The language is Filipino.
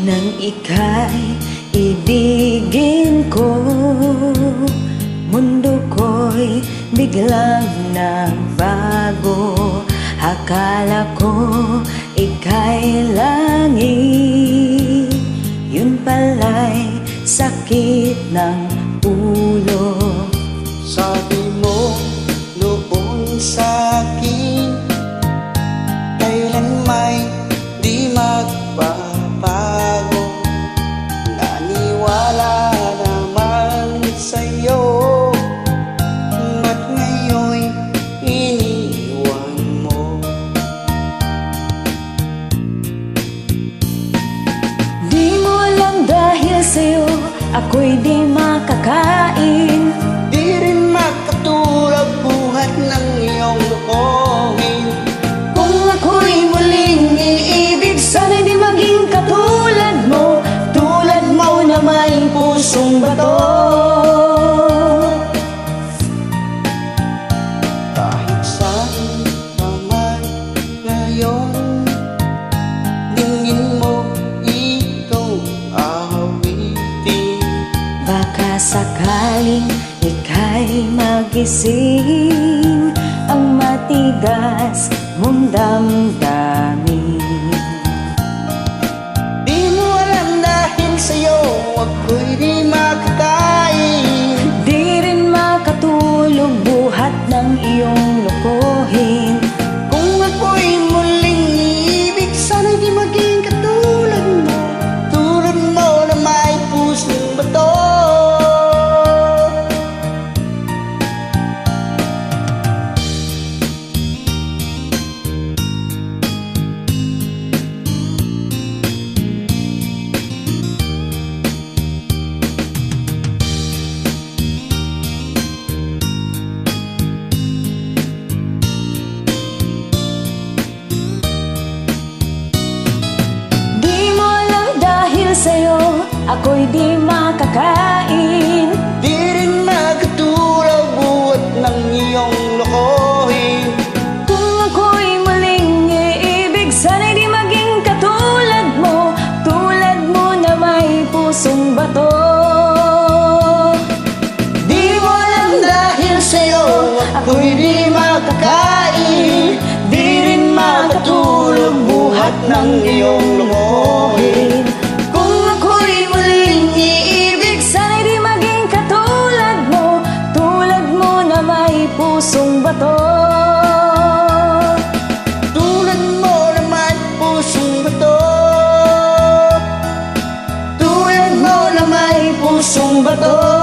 Nang ika'y ibigin ko, mundo ko'y biglang nagbago. Akala ko ika'y langit, yun pala'y sakit ng ulo. Sabi mo noon sa'kin, kailan may di magbabago. Naniwala naman sa'yo, ba't ngayon'y iniwan mo? Di mo alam dahil sa'yo ako'y di makakain, Di rin makatulog buhat ng iyong lokohin. kung ako'y muling iibig, sana'y di maging katulad mo, tulad mo na may pusong bato. Kahit saan ka man ngayon, tingin mo itong awitin. Baka sakaling ika'y magising, ang matigas mong damdamin. Di mo alam dahil sa'yo ako'y di makakain. Di rin makatulog buhat ng iyong lokohin, Kung ako'y muling iibig, sana'y di maging katulad mo, tulad mo na may pusong bato. sa'yo ako'y di makakain. Di rin makatulog buhat ng iyong lokohin. Kung ako'y muling iibig, sana'y di maging katulad mo, tulad mo na may pusong bato. Di mo alam dahil sa'yo ako'y di makakain. Di rin makatulog buhat ng iyong lokohin. Pusong bato, tulad mo na may pusong bato, tulad mo na may pusong bato.